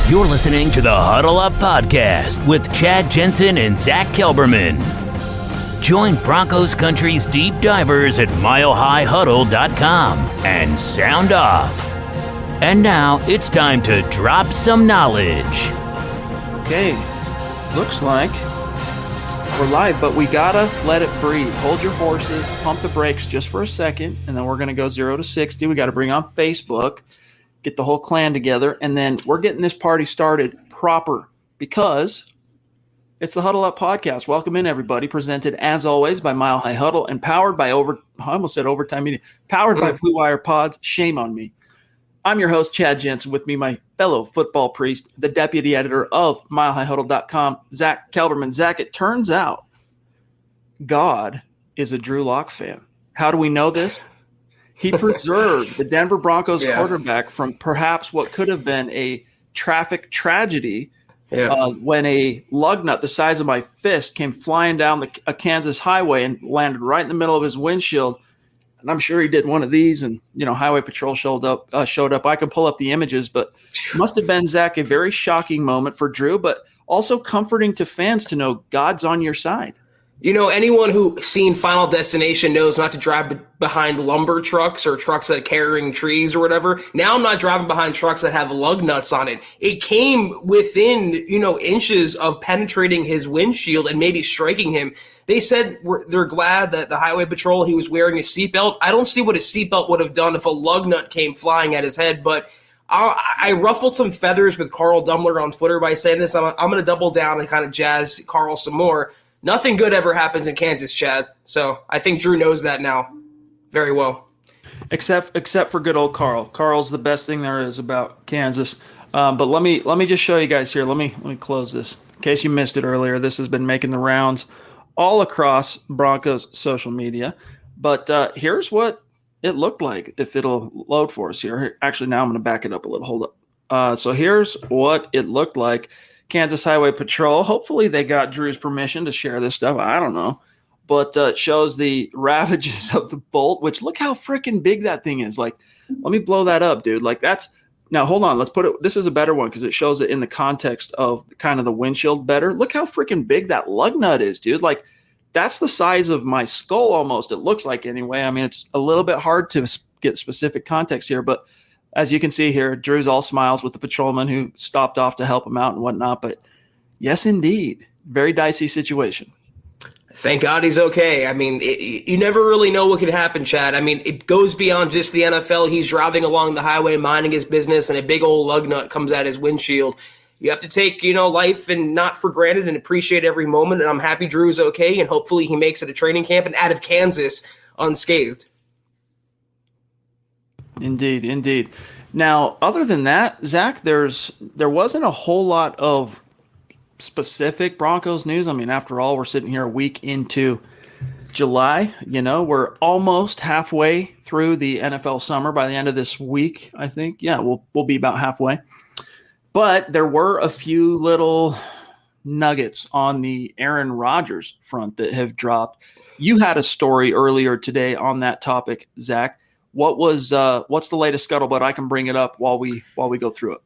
You're listening to the Huddle Up Podcast with Chad Jensen and Zack Kelberman. Join Broncos Country's deep divers at milehighhuddle.com and sound off. And now it's time to drop some knowledge. Okay, looks like we're live, but we gotta let it breathe. Hold your horses, pump the brakes just for a second, and then we're gonna go 0 to 60. We gotta bring on Facebook, get the whole clan together, and then we're getting this party started proper because it's the Huddle Up Podcast. Welcome in, everybody. Presented, as always, by Mile High Huddle and powered by I almost said Overtime Media. Powered by Blue Wire Pods. Shame on me. I'm your host, Chad Jensen. With me, my fellow football priest, the deputy editor of milehighhuddle.com, Zack Kelberman. Zack, it turns out God is a Drew Lock fan. How do we know this? He preserved the Denver Broncos quarterback from perhaps what could have been a traffic tragedy when a lug nut the size of my fist came flying down a Kansas highway and landed right in the middle of his windshield. And I'm sure he did one of these, and Highway Patrol showed up. I can pull up the images, but it must have been, Zack, a very shocking moment for Drew, but also comforting to fans to know God's on your side. Anyone who's seen Final Destination knows not to drive behind lumber trucks or trucks that are carrying trees or whatever. Now I'm not driving behind trucks that have lug nuts on it. It came within, inches of penetrating his windshield and maybe striking him. They said they're glad that the Highway Patrol, he was wearing a seatbelt. I don't see what a seatbelt would have done if a lug nut came flying at his head, but I ruffled some feathers with Carl Dummler on Twitter by saying this. I'm going to double down and kind of jazz Carl some more. Nothing good ever happens in Kansas, Chad. So I think Drew knows that now very well. Except for good old Carl. Carl's the best thing there is about Kansas. But let me just show you guys here. Let me close this. In case you missed it earlier, this has been making the rounds all across Broncos social media. But here's what it looked like, if it'll load for us here. Actually, now I'm going to back it up a little. Hold up. So here's what it looked like. Kansas Highway Patrol. Hopefully they got Drew's permission to share this stuff. I don't know. But it shows the ravages of the bolt, which look how freaking big that thing is. Like, let me blow that up, dude. Like, that's – now, hold on. Let's put it – this is a better one because it shows it in the context of kind of the windshield better. Look how freaking big that lug nut is, dude. Like, that's the size of my skull almost, it looks like anyway. I mean, it's a little bit hard to get specific context here, but – as you can see here, Drew's all smiles with the patrolman who stopped off to help him out and whatnot. But yes, indeed, very dicey situation. Thank God he's okay. I mean, you never really know what could happen, Chad. I mean, it goes beyond just the NFL. He's driving along the highway, minding his business, and a big old lug nut comes at his windshield. You have to take, life and not for granted and appreciate every moment. And I'm happy Drew's okay, and hopefully he makes it a training camp and out of Kansas unscathed. Indeed. Now, other than that, Zack, there wasn't a whole lot of specific Broncos news. I mean, after all, we're sitting here a week into July. We're almost halfway through the NFL summer by the end of this week, I think. Yeah, we'll be about halfway. But there were a few little nuggets on the Aaron Rodgers front that have dropped. You had a story earlier today on that topic, Zack. What's the latest scuttlebutt? I can bring it up while we go through it.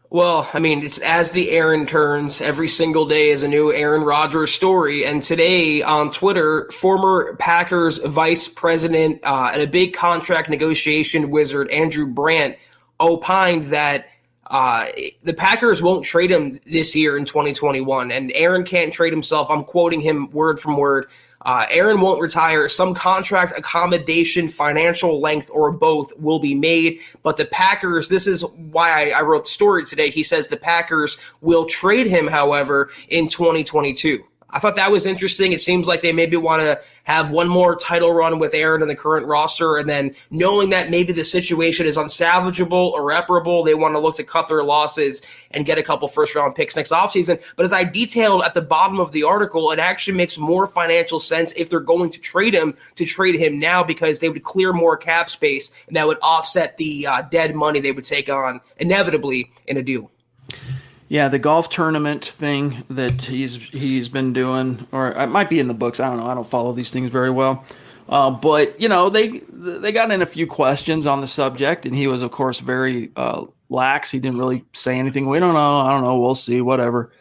Well, I mean, it's as the Aaron turns. Every single day is a new Aaron Rodgers story. And today on Twitter, former Packers vice president and a big contract negotiation wizard, Andrew Brandt, opined that the Packers won't trade him this year in 2021. And Aaron can't trade himself. I'm quoting him word from word. Aaron won't retire. Some contract accommodation, financial length, or both will be made. But the Packers, this is why I wrote the story today. He says the Packers will trade him, however, in 2022. I thought that was interesting. It seems like they maybe want to have one more title run with Aaron in the current roster, and then knowing that maybe the situation is unsalvageable, irreparable, they want to look to cut their losses and get a couple first-round picks next offseason. But as I detailed at the bottom of the article, it actually makes more financial sense if they're going to trade him now, because they would clear more cap space, and that would offset the dead money they would take on inevitably in a deal. Yeah, the golf tournament thing that he's been doing, or it might be in the books. I don't know. I don't follow these things very well. But, they got in a few questions on the subject, and he was, of course, very lax. He didn't really say anything. We don't know. I don't know. We'll see. Whatever.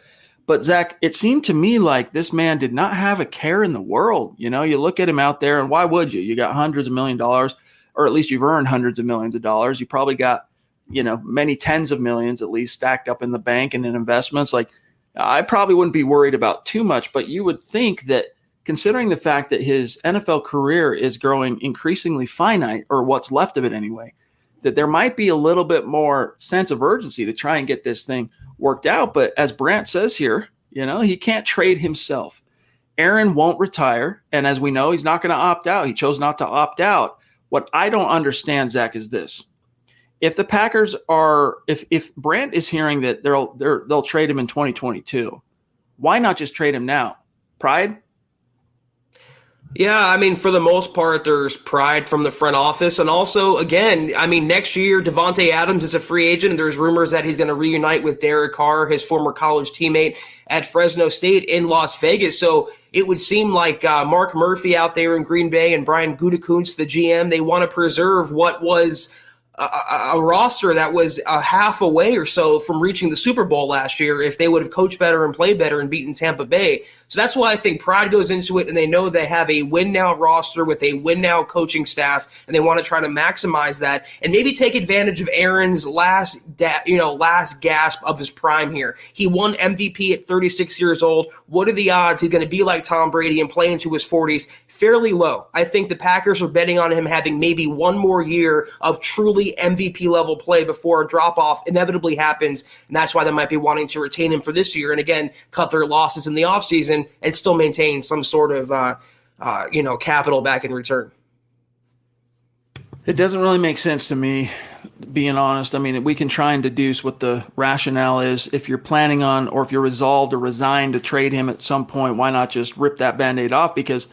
But Zach, it seemed to me like this man did not have a care in the world. You know, you look at him out there, and why would you? You got hundreds of $1 million, or at least you've earned hundreds of millions of dollars. You probably got, you know, many tens of millions at least stacked up in the bank and in investments. Like, I probably wouldn't be worried about too much, but you would think that considering the fact that his NFL career is growing increasingly finite, or what's left of it anyway, that there might be a little bit more sense of urgency to try and get this thing worked out. But as Brant says here, you know, he can't trade himself. Aaron won't retire. And as we know, he's not going to opt out. He chose not to opt out. What I don't understand, Zach, is this. If the Packers are, if Brant is hearing that they'll trade him in 2022, why not just trade him now? Pride? Yeah, I mean, for the most part, there's pride from the front office. And also, again, I mean, next year, Devontae Adams is a free agent, and there's rumors that he's going to reunite with Derek Carr, his former college teammate at Fresno State in Las Vegas. So it would seem like Mark Murphy out there in Green Bay and Brian Gutekunst, the GM, they want to preserve what was a roster that was half away or so from reaching the Super Bowl last year if they would have coached better and played better and beaten Tampa Bay. So that's why I think pride goes into it, and they know they have a win-now roster with a win-now coaching staff, and they want to try to maximize that and maybe take advantage of Aaron's last gasp of his prime here. He won MVP at 36 years old. What are the odds he's going to be like Tom Brady and play into his 40s? Fairly low. I think the Packers are betting on him having maybe one more year of truly MVP-level play before a drop-off inevitably happens, and that's why they might be wanting to retain him for this year and, again, cut their losses in the offseason and still maintain some sort of capital back in return. It doesn't really make sense to me, being honest. I mean, we can try and deduce what the rationale is. If you're planning on, or if you're resolved or resigned to trade him at some point, why not just rip that Band-Aid off? Because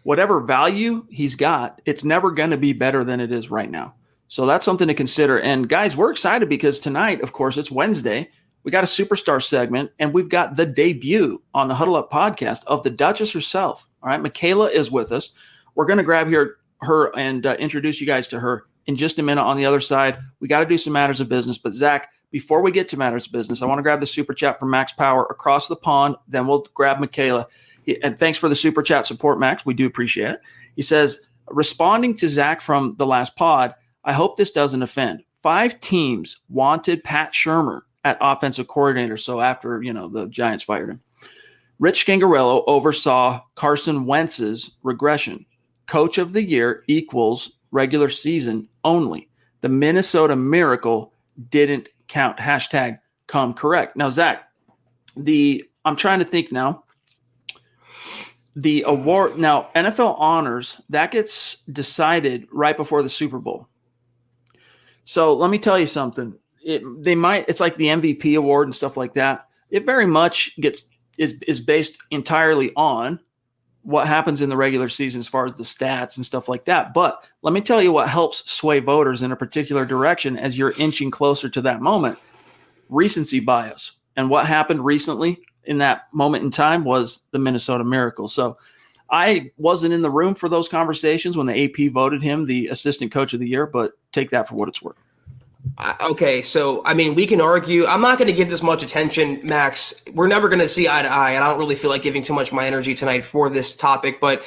whatever value he's got, it's never going to be better than it is right now. So that's something to consider. And guys, we're excited because tonight, of course, it's Wednesday. We got a superstar segment, and we've got the debut on the Huddle Up podcast of the Duchess herself. All right, Michela is with us. We're going to grab her and introduce you guys to her in just a minute. On the other side, we got to do some matters of business. But Zach, before we get to matters of business, I want to grab the super chat from Max Power across the pond. Then we'll grab Michela. And thanks for the super chat support, Max. We do appreciate it. He says, responding to Zach from the last pod, I hope this doesn't offend. 5 teams wanted Pat Shurmur at offensive coordinator. So after, the Giants fired him. Rich Scangarello oversaw Carson Wentz's regression. Coach of the year equals regular season only. The Minnesota Miracle didn't count. Hashtag come correct. Now, Zach, I'm trying to think now. The award, now NFL honors, that gets decided right before the Super Bowl. So let me tell you something. It's like the MVP award and stuff like that. It very much is based entirely on what happens in the regular season as far as the stats and stuff like that. But let me tell you what helps sway voters in a particular direction as you're inching closer to that moment. Recency bias. And what happened recently in that moment in time was the Minnesota Miracle. So I wasn't in the room for those conversations when the AP voted him the assistant coach of the year, but take that for what it's worth. Okay, so, I mean, we can argue. I'm not going to give this much attention, Max. We're never going to see eye to eye, and I don't really feel like giving too much of my energy tonight for this topic, but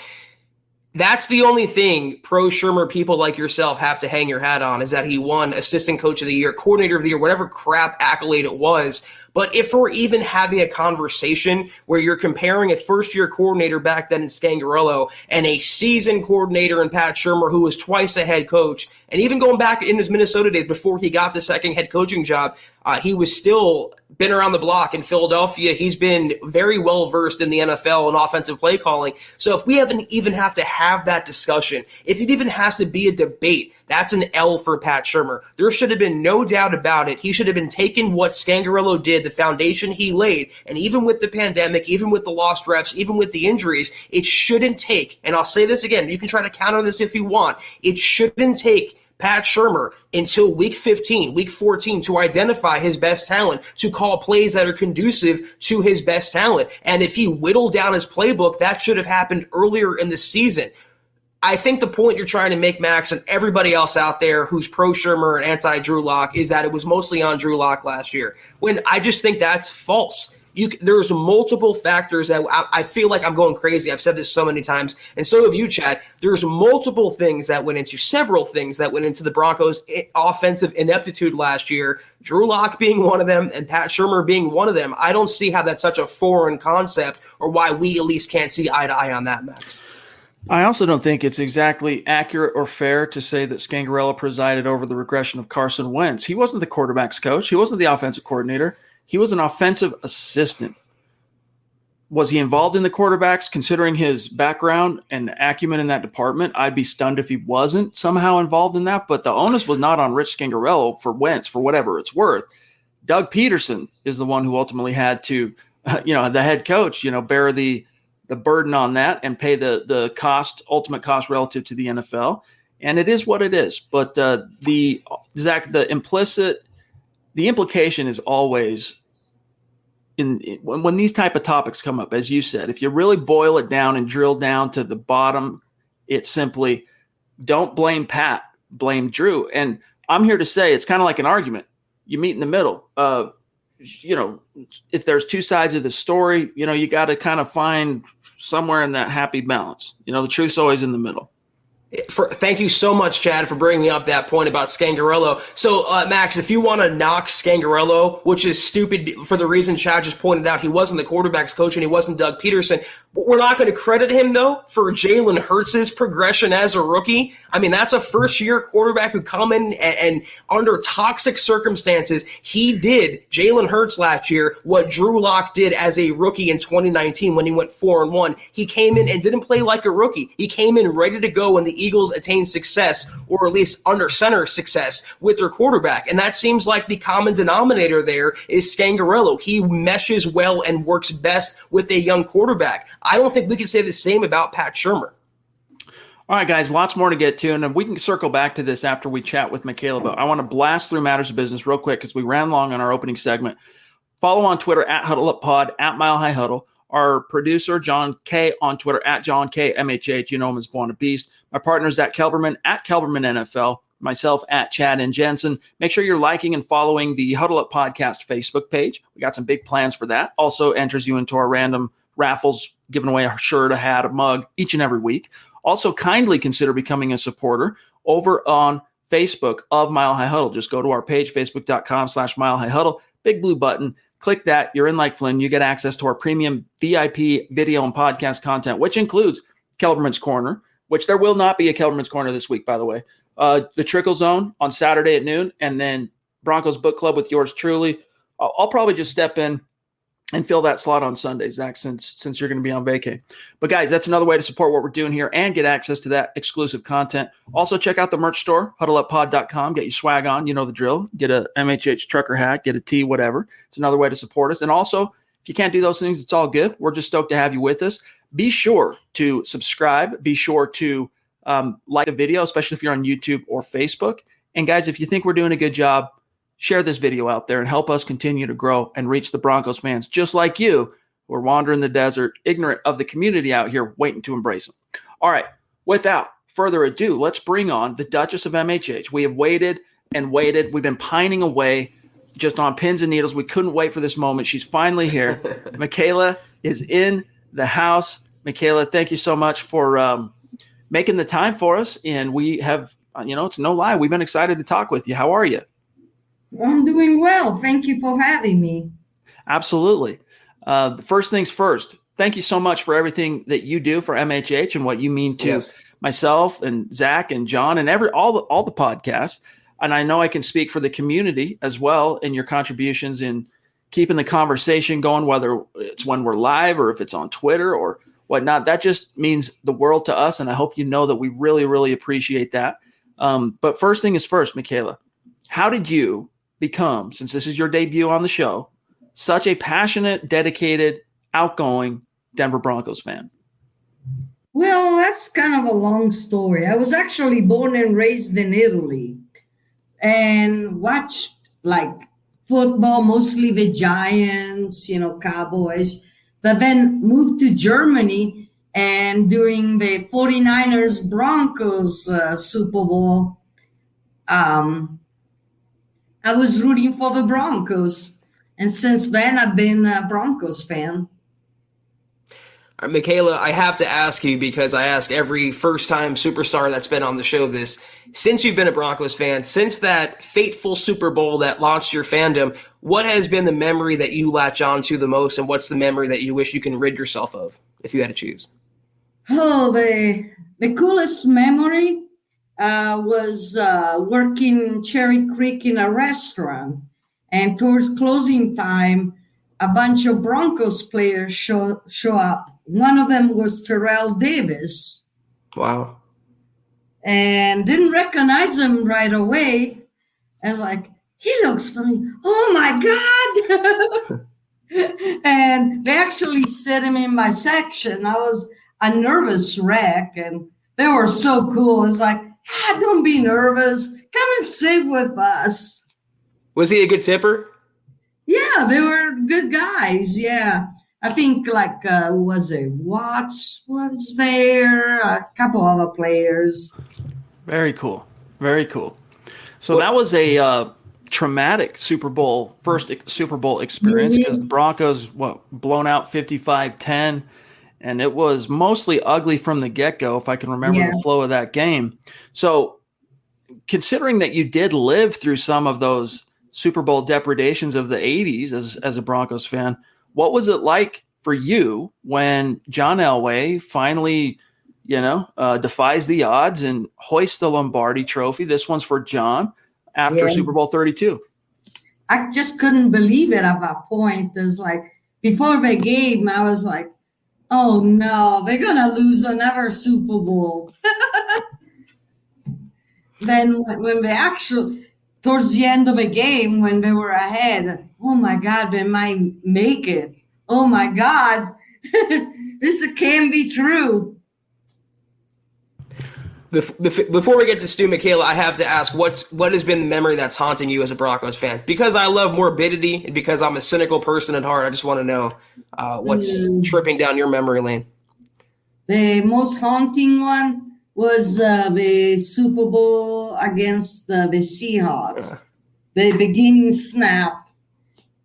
that's the only thing pro-Shurmur people like yourself have to hang your hat on, is that he won assistant coach of the year, coordinator of the year, whatever crap accolade it was. But if we're even having a conversation where you're comparing a first-year coordinator back then in Scangarello and a seasoned coordinator in Pat Shurmur, who was twice a head coach, and even going back in his Minnesota days before he got the second head coaching job, he was still been around the block in Philadelphia. He's been very well-versed in the NFL and offensive play calling. So if we haven't even have to have that discussion, if it even has to be a debate, that's an L for Pat Shurmur. There should have been no doubt about it. He should have been taking what Scangarello did, the foundation he laid, and even with the pandemic, even with the lost reps, even with the injuries, it shouldn't take, and I'll say this again, you can try to counter this if you want, it shouldn't take Pat Shurmur until week 15, week 14 to identify his best talent, to call plays that are conducive to his best talent. And if he whittled down his playbook, that should have happened earlier in the season. I think the point you're trying to make, Max, and everybody else out there who's pro Shermer and anti Drew Lock, is that it was mostly on Drew Lock last year. When I just think that's false. There's multiple factors that I feel like I'm going crazy. I've said this so many times, and so have you, Chad. There's multiple things that went into, several things that went into the Broncos' offensive ineptitude last year. Drew Lock being one of them, and Pat Shermer being one of them. I don't see how that's such a foreign concept, or why we at least can't see eye to eye on that, Max. I also don't think it's exactly accurate or fair to say that Scangarello presided over the regression of Carson Wentz. He wasn't the quarterback's coach. He wasn't the offensive coordinator. He was an offensive assistant. Was he involved in the quarterbacks? Considering his background and acumen in that department, I'd be stunned if he wasn't somehow involved in that. But the onus was not on Rich Scangarello for Wentz, for whatever it's worth. Doug Peterson is the one who ultimately had to, the head coach, bear the burden on that and pay the ultimate cost relative to the NFL. And it is what it is. But the implication is always when these type of topics come up, as you said, if you really boil it down and drill down to the bottom, it's simply don't blame Pat, blame Drew. And I'm here to say it's kind of like an argument. You meet in the middle. If there's two sides of the story, you got to kind of find somewhere in that happy balance. The truth's always in the middle. Thank you so much, Chad, for bringing up that point about Scangarello. So, Max, if you want to knock Scangarello, which is stupid for the reason Chad just pointed out, he wasn't the quarterback's coach and he wasn't Doug Peterson. But we're not going to credit him, though, for Jalen Hurts' progression as a rookie. I mean, that's a first-year quarterback who come in and under toxic circumstances, he did, Jalen Hurts last year, what Drew Lock did as a rookie in 2019 when he went 4-1. He came in and didn't play like a rookie. He came in ready to go when the Eagles attained success, or at least under center success, with their quarterback. And that seems like the common denominator there is Scangarello. He meshes well and works best with a young quarterback. I don't think we can say the same about Pat Shermer. All right, guys, lots more to get to, and we can circle back to this after we chat with Michela. But I want to blast through matters of business real quick because we ran long on our opening segment. Follow on Twitter at HuddleUpPod, at Mile High Huddle. Our producer, John K, on Twitter, at John K, MHH. You know him as Born a Beast. My partner, Zack Kelberman, at Kelberman NFL. Myself, at Chad and Jensen. Make sure you're liking and following the Huddle Up Podcast Facebook page. We got some big plans for that. Also enters you into our random raffles, giving away a shirt, a hat, a mug each and every week. Also, kindly consider becoming a supporter over on Facebook of Mile High Huddle. Just go to our page, facebook.com/Mile High Huddle. Big blue button. Click that. You're in like Flynn. You get access to our premium VIP video and podcast content, which includes Kelberman's Corner, which there will not be a Kelberman's Corner this week, by the way. The Trickle Zone on Saturday at noon, and then Broncos Book Club with yours truly. I'll probably just step in and fill that slot on Sunday, Zach, since you're going to be on vacay. But, guys, that's another way to support what we're doing here and get access to that exclusive content. Also, check out the merch store, huddleuppod.com. Get your swag on. You know the drill. Get a MHH trucker hat, get a tee, whatever. It's another way to support us. And also, if you can't do those things, it's all good. We're just stoked to have you with us. Be sure to subscribe. Be sure to like the video, especially if you're on YouTube or Facebook. And, guys, if you think we're doing a good job, share this video out there and help us continue to grow and reach the Broncos fans just like you who are wandering the desert, ignorant of the community out here waiting to embrace them. All right, without further ado, let's bring on the Duchess of MHH. We have waited and waited. We've been pining away just on pins and needles. We couldn't wait for this moment. She's finally here. Michela is in the house. Michela, thank you so much for making the time for us. And we have, it's no lie, we've been excited to talk with you. How are you? I'm doing well. Thank you for having me. Absolutely. First things first, thank you so much for everything that you do for MHH and what you mean to myself and Zach and John and all the podcasts. And I know I can speak for the community as well in your contributions in keeping the conversation going, whether it's when we're live or if it's on Twitter or whatnot. That just means the world to us. And I hope you know that we really, really appreciate that. But first thing is first, Michela, how did you become, since this is your debut on the show, such a passionate, dedicated, outgoing Denver Broncos fan? Well, that's kind of a long story. I was actually born and raised in Italy and watched like football, mostly the Giants, Cowboys, but then moved to Germany And during the 49ers Broncos Super Bowl, I was rooting for the Broncos. And since then, I've been a Broncos fan. All right, Michela, I have to ask you, because I ask every first-time superstar that's been on the show this. Since you've been a Broncos fan, since that fateful Super Bowl that launched your fandom, what has been the memory that you latch on to the most, and what's the memory that you wish you can rid yourself of, if you had to choose? Oh, the coolest memory was working Cherry Creek in a restaurant. And towards closing time, a bunch of Broncos players show up. One of them was Terrell Davis. Wow. And didn't recognize him right away. I was like, he looks familiar. Oh, my God. And they actually set him in my section. I was a nervous wreck, and they were so cool. It's like, don't be nervous. Come and sit with us. Was he a good tipper? Yeah, they were good guys. Yeah. I think was it Watts was there, a couple other players. Very cool. Very cool. So that was a traumatic first Super Bowl experience, because the Broncos blown out 55-10, and it was mostly ugly from the get-go, if I can remember the flow of that game. So considering that you did live through some of those Super Bowl depredations of the 80s as a Broncos fan, what was it like for you when John Elway finally, defies the odds and hoists the Lombardi Trophy? This one's for John after Super Bowl 32. I just couldn't believe it at that point. There's before the game, I was like, oh no, they're going to lose another Super Bowl. Then when they towards the end of the game, when they were ahead, oh my God, they might make it. Oh my God, this can't be true. Before we get to Stu, Michela, I have to ask, what has been the memory that's haunting you as a Broncos fan? Because I love morbidity, and because I'm a cynical person at heart, I just want to know what's tripping down your memory lane. The most haunting one was the Super Bowl against the Seahawks. The beginning snap.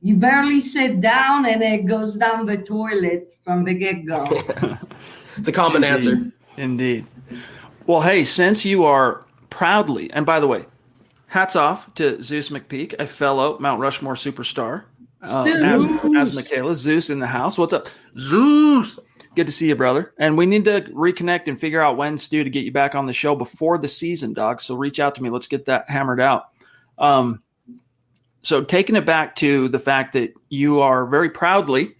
You barely sit down, and it goes down the toilet from the get-go. It's a common answer. Indeed. Well, hey, since you are proudly, and by the way, hats off to Zeus McPeak, a fellow Mount Rushmore superstar, as Michela. Zeus in the house. What's up, Zeus? Good to see you, brother. And we need to reconnect and figure out when, Stu, to get you back on the show before the season, dog. So reach out to me. Let's get that hammered out. So taking it back to the fact that you are very proudly,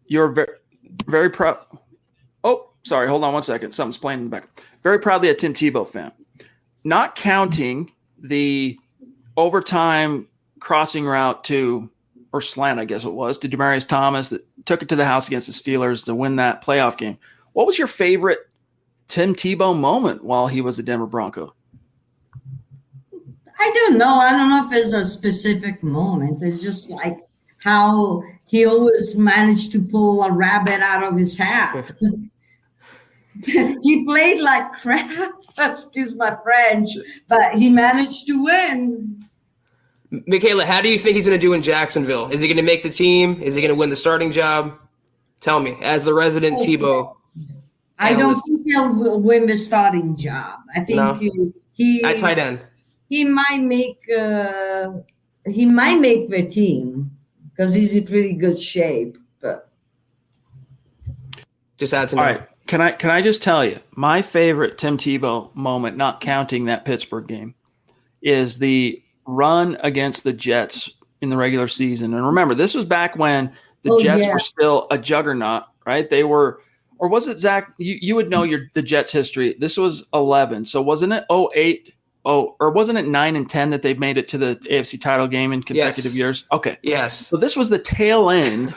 very proud. Oh, sorry. Hold on one second. Something's playing in the back. Very proudly a Tim Tebow fan. Not counting the overtime crossing route or slant, I guess it was, to Demaryius Thomas that took it to the house against the Steelers to win that playoff game. What was your favorite Tim Tebow moment while he was a Denver Bronco? I don't know. I don't know if there's a specific moment. It's just how he always managed to pull a rabbit out of his hat. He played like crap, excuse my French, but he managed to win. Michela, how do you think he's going to do in Jacksonville? Is he going to make the team? Is he going to win the starting job? Tell me, as the resident Tebow. I don't think he'll win the starting job. I think he at tight end. He might make the team because he's in pretty good shape. But just add to all right. Can I just tell you my favorite Tim Tebow moment, not counting that Pittsburgh game, is the run against the Jets in the regular season. And remember, this was back when the Jets were still a juggernaut, right? They were, or was it, Zach? You would know the Jets history. This was 11. So wasn't it 08? Or wasn't it 9 and 10 that they've made it to the AFC title game in consecutive years? Okay. Yes. So this was the tail end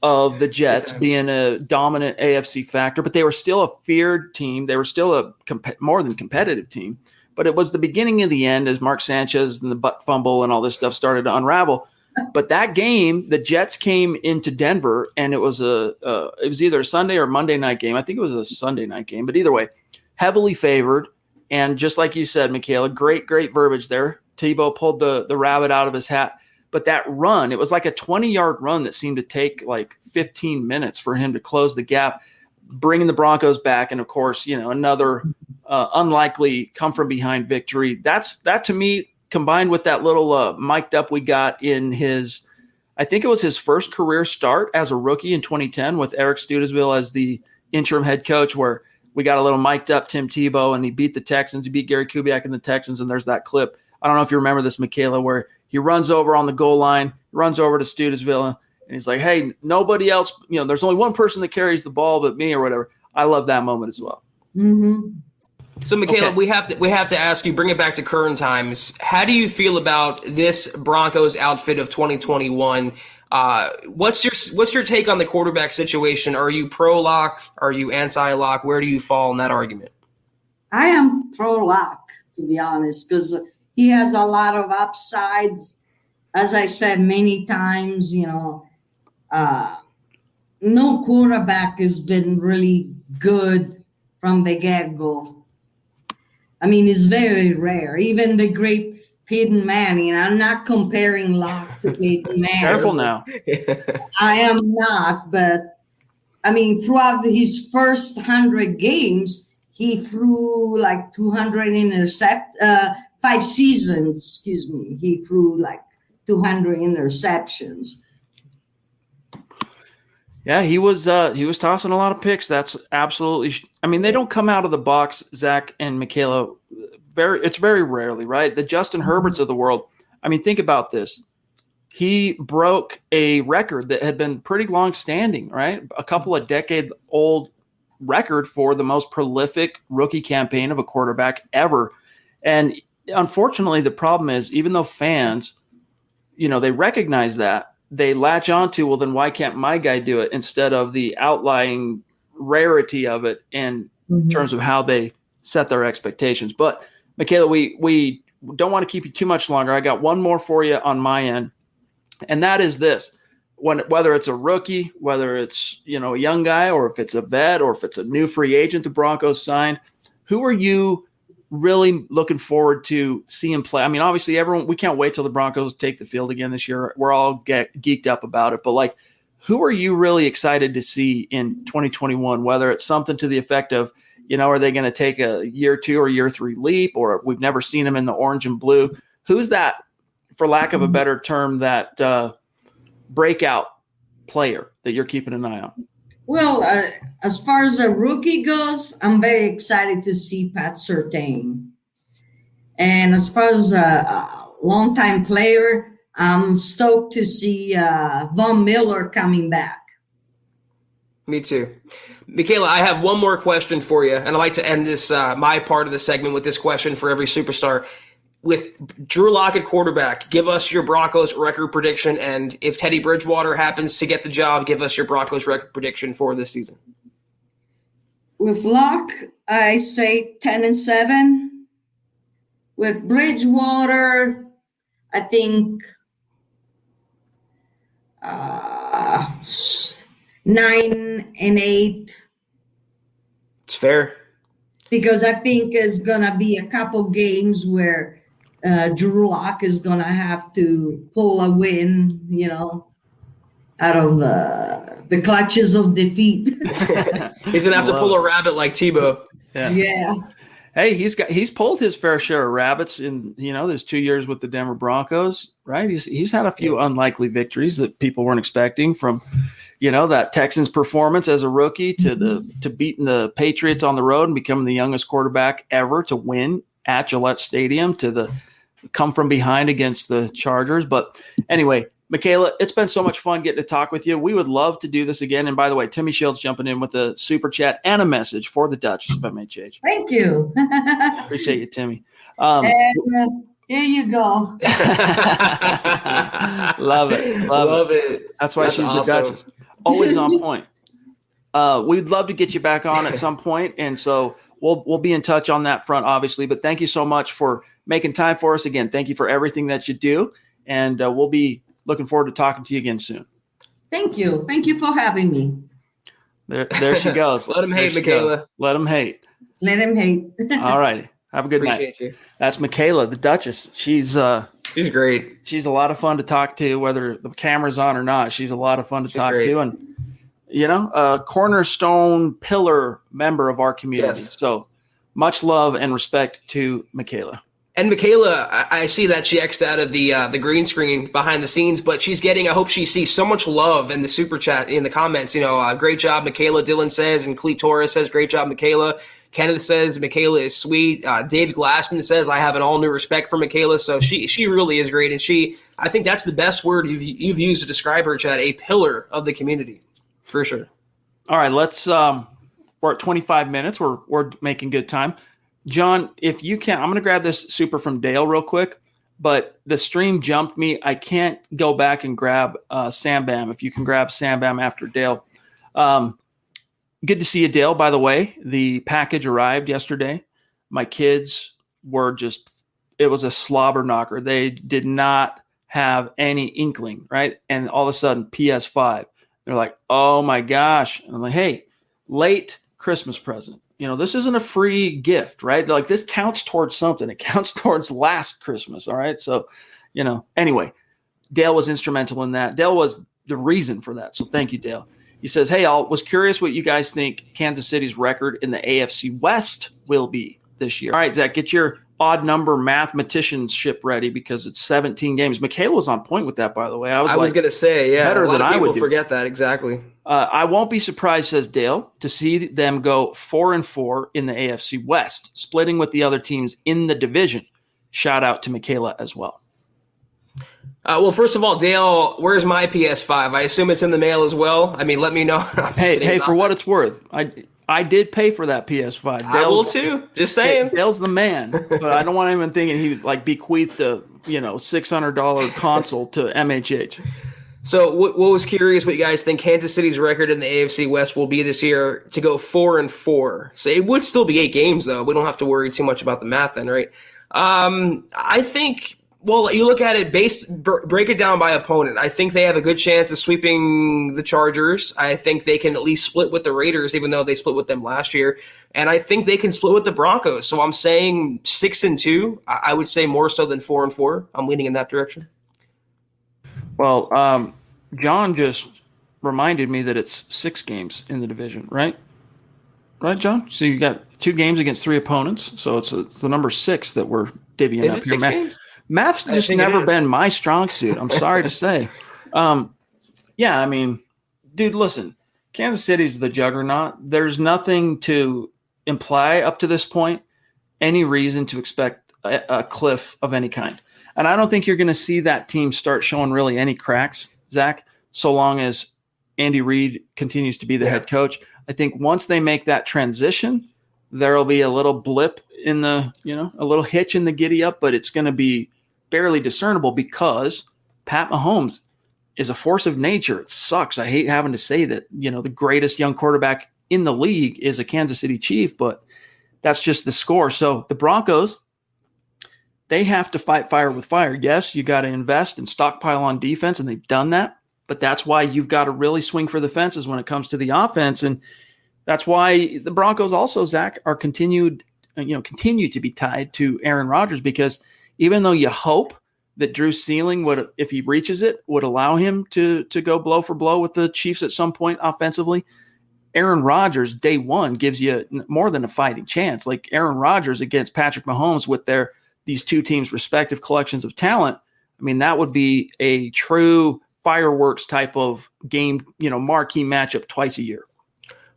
of the Jets being a dominant AFC factor, but they were still a feared team. They were still a more than competitive team. But it was the beginning of the end as Mark Sanchez and the butt fumble and all this stuff started to unravel. But that game, the Jets came into Denver, and it was either a Sunday or Monday night game. I think it was a Sunday night game, but either way, heavily favored. And just like you said, Michela, great verbiage there. Tebow pulled the rabbit out of his hat. But that run, it was like a 20-yard run that seemed to take like 15 minutes for him to close the gap, bringing the Broncos back. And, of course, another unlikely come-from-behind victory. That to me, combined with that little mic'd up we got in his – I think it was his first career start as a rookie in 2010 with Eric Studesville as the interim head coach, where we got a little mic'd up Tim Tebow, and he beat the Texans. He beat Gary Kubiak and the Texans, and there's that clip. I don't know if you remember this, Michela, where he runs over on the goal line, runs over to Studesville, and he's like, hey, nobody else – there's only one person that carries the ball but me or whatever. I love that moment as well. Mm-hmm. So, Michela, we have to ask you, bring it back to current times. How do you feel about this Broncos outfit of 2021? What's your take on the quarterback situation? Are you pro-lock? Are you anti-lock? Where do you fall in that argument? I am pro-lock, to be honest, because he has a lot of upsides. As I said many times, no quarterback has been really good from the get-go. I mean, it's very rare. Even the great Peyton Manning, I'm not comparing Locke to Peyton Manning. Careful now. I am not, but I mean, throughout his first 100 games, he threw like 5 seasons, he threw like 200 interceptions. Yeah, he was tossing a lot of picks. That's absolutely. I mean, they don't come out of the box, Zach and Michela. It's very rarely, right? The Justin Herberts of the world. I mean, think about this. He broke a record that had been pretty long-standing, right? A couple of decade-old record for the most prolific rookie campaign of a quarterback ever. And unfortunately, the problem is, even though fans, they recognize that, they latch on to, well, then why can't my guy do it, instead of the outlying rarity of it in terms of how they set their expectations. But, Michela, we don't want to keep you too much longer. I got one more for you on my end, and that is this. Whether it's a rookie, whether it's a young guy, or if it's a vet, or if it's a new free agent the Broncos signed, who are you really looking forward to seeing play? I mean, obviously, we can't wait till the Broncos take the field again this year. We're all geeked up about it. But, like, who are you really excited to see in 2021, whether it's something to the effect of, are they going to take a year 2 or year 3 leap, or we've never seen them in the orange and blue? Who's that, for lack of a better term, that breakout player that you're keeping an eye on? Well, as far as a rookie goes, I'm very excited to see Pat Surtain. And as far as a longtime player, I'm stoked to see Von Miller coming back. Me too. Michela, I have one more question for you, and I'd like to end this my part of the segment with this question for every superstar. With Drew Lock at quarterback, give us your Broncos record prediction, and if Teddy Bridgewater happens to get the job, give us your Broncos record prediction for this season. With Lock, I say 10-7. With Bridgewater, I think 9-8. It's fair. Because I think it's going to be a couple games where Drew Lock is going to have to pull a win, out of the clutches of defeat. He's going to have to pull a rabbit like Tebow. Yeah. Hey, he's pulled his fair share of rabbits in, there's 2 years with the Denver Broncos, right? He's had a few unlikely victories that people weren't expecting, from, that Texans performance as a rookie to beating the Patriots on the road and becoming the youngest quarterback ever to win at Gillette Stadium, to the come from behind against the Chargers. But anyway, Michela, it's been so much fun getting to talk with you. We would love to do this again. And by the way, Timmy Shields jumping in with a super chat and a message for the Duchess of MHH. Thank you. Appreciate you, Timmy. And here you go. Love it. That's why she's awesome. The Duchess. Always on point. We'd love to get you back on at some point, and so we'll be in touch on that front, obviously. But thank you so much for making time for us again. Thank you for everything that you do, and we'll be looking forward to talking to you again soon. Thank you. Thank you for having me. There she goes. Let him hate, Michela. Let him hate. Let him hate. All righty. Have a good Appreciate night. you. That's Michela, the Duchess. She's great. She's a lot of fun to talk to, whether the camera's on or not. She's a lot of fun to talk to, and a cornerstone pillar member of our community. Yes. So much love and respect to Michela. And Michela, I see that she X'd out of the green screen behind the scenes, but she's getting, I hope she sees so much love in the super chat, in the comments. Great job, Michela, Dylan says, and Cleet Torres says, great job, Michela. Kenneth says, Michela is sweet. Dave Glassman says, I have an all new respect for Michela. So she really is great. And I think that's the best word you've used to describe her, Chad, a pillar of the community, for sure. All right, let's, we're at 25 minutes. We're making good time. John, if you can, I'm going to grab this super from Dale real quick, but the stream jumped me. I can't go back and grab Sam Bam. If you can grab Sam Bam after Dale. Good to see you, Dale, by the way. The package arrived yesterday. My kids were it was a slobber knocker. They did not have any inkling, right? And all of a sudden, PS5. They're like, oh my gosh. And I'm like, hey, late Christmas present. This isn't a free gift, right? Like, this counts towards something. It counts towards last Christmas, all right? So, anyway, Dale was instrumental in that. Dale was the reason for that. So thank you, Dale. He says, hey, I was curious what you guys think Kansas City's record in the AFC West will be this year. All right, Zach, get your odd number mathematicianship ready because it's 17 games. Michaela was on point with that, by the way. I was going to say, yeah, better than I would do. Forget that, exactly. I won't be surprised, says Dale, to see them go 4-4 in the AFC West, splitting with the other teams in the division. Shout out to Michaela as well. Well, first of all, Dale, where's my PS5? I assume it's in the mail as well. I mean, let me know. Hey, for what it's worth, I did pay for that PS5. I will too. Just saying. Dale's the man, but I don't want anyone thinking he bequeathed a $600 console to MHH. So what was curious what you guys think Kansas City's record in the AFC West will be this year to go 4-4. So it would still be 8 games though. We don't have to worry too much about the math then, right? I think, well, you look at it break it down by opponent. I think they have a good chance of sweeping the Chargers. I think they can at least split with the Raiders, even though they split with them last year. And I think they can split with the Broncos. So I'm saying 6-2. I would say more so than 4-4. I'm leaning in that direction. Well, John just reminded me that it's 6 games in the division, right? Right, John? So you got 2 games against 3 opponents. So it's the number 6 that we're divvying up here. 6 games? Math's just never been my strong suit. I'm sorry to say. Yeah, I mean, dude, listen, Kansas City's the juggernaut. There's nothing to imply up to this point, any reason to expect a cliff of any kind. And I don't think you're going to see that team start showing really any cracks, Zach, so long as Andy Reid continues to be the head coach. I think once they make that transition, there'll be a little blip in the, a little hitch in the giddy up, but it's going to be barely discernible because Pat Mahomes is a force of nature. It sucks. I hate having to say that, the greatest young quarterback in the league is a Kansas City Chief, but that's just the score. So the Broncos, they have to fight fire with fire. Yes, you got to invest and stockpile on defense, and they've done that. But that's why you've got to really swing for the fences when it comes to the offense. And that's why the Broncos also, Zach, are continue to be tied to Aaron Rodgers, because even though you hope that Drew's ceiling would, if he reaches it, would allow him to go blow for blow with the Chiefs at some point offensively, Aaron Rodgers day one gives you more than a fighting chance. Like Aaron Rodgers against Patrick Mahomes with these 2 teams' respective collections of talent. I mean, that would be a true fireworks type of game, marquee matchup twice a year.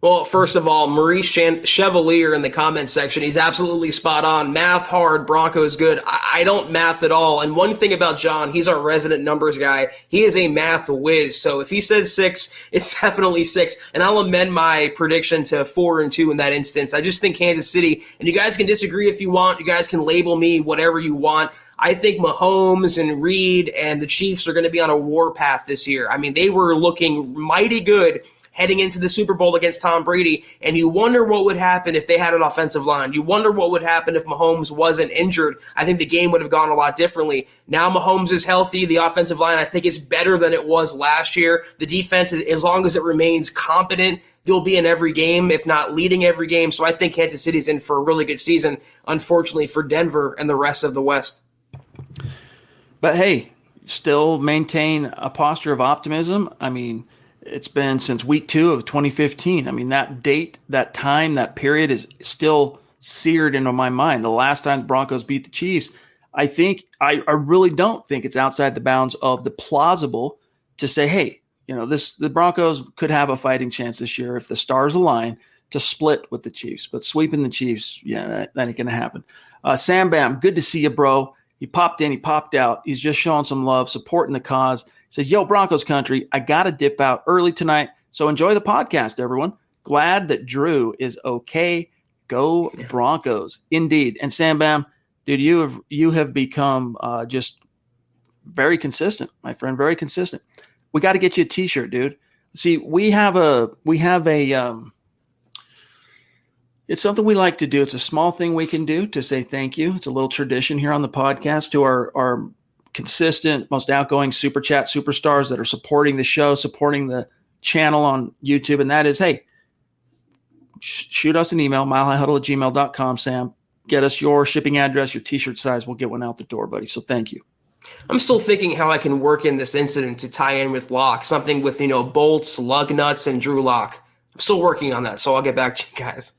Well, first of all, Maurice Chevalier in the comment section, he's absolutely spot on. Math hard, Broncos good. I don't math at all. And one thing about John, he's our resident numbers guy. He is a math whiz. So if he says 6, it's definitely 6. And I'll amend my prediction to 4-2 in that instance. I just think Kansas City, and you guys can disagree if you want. You guys can label me whatever you want. I think Mahomes and Reed and the Chiefs are going to be on a war path this year. I mean, they were looking mighty good heading into the Super Bowl against Tom Brady. And you wonder what would happen if they had an offensive line. You wonder what would happen if Mahomes wasn't injured. I think the game would have gone a lot differently. Now Mahomes is healthy. The offensive line, I think, is better than it was last year. The defense, as long as it remains competent, they'll be in every game, if not leading every game. So I think Kansas City's in for a really good season, unfortunately for Denver and the rest of the West. But hey, still maintain a posture of optimism. I mean, it's been since week 2 of 2015. I mean, that date, that time, that period is still seared into my mind. The last time the Broncos beat the Chiefs, I really don't think it's outside the bounds of the plausible to say, hey, the Broncos could have a fighting chance this year if the stars align to split with the Chiefs. But sweeping the Chiefs, that ain't going to happen. Sam Bam, good to see you, bro. He popped in, he popped out. He's just showing some love, supporting the cause. He says, yo, Broncos country, I got to dip out early tonight, so enjoy the podcast, everyone. Glad that Drew is okay. Go Broncos. Indeed. And Sam Bam, dude, you have become just very consistent, my friend, very consistent. We got to get you a t-shirt, dude. See, we have a it's something we like to do. It's a small thing we can do to say thank you. It's a little tradition here on the podcast to our consistent, most outgoing super chat superstars that are supporting the show, supporting the channel on YouTube. And that is, hey, shoot us an email, milehighhuddle@gmail.com, Sam. Get us your shipping address, your t-shirt size. We'll get one out the door, buddy. So thank you. I'm still thinking how I can work in this incident to tie in with Locke, something with, Bolts, lug nuts, and Drew Lock. I'm still working on that, so I'll get back to you guys.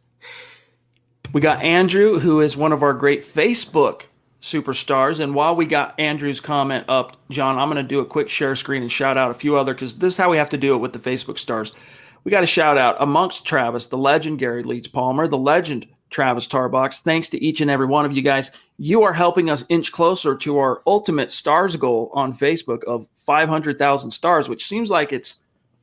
We got Andrew, who is one of our great Facebook superstars. And while we got Andrew's comment up, John, I'm going to do a quick share screen and shout out a few other, because this is how we have to do it with the Facebook stars. We got to shout out amongst Travis, the legend Gary Leeds Palmer, the legend Travis Tarbox. Thanks to each and every one of you guys. You are helping us inch closer to our ultimate stars goal on Facebook of 500,000 stars, which seems like it's,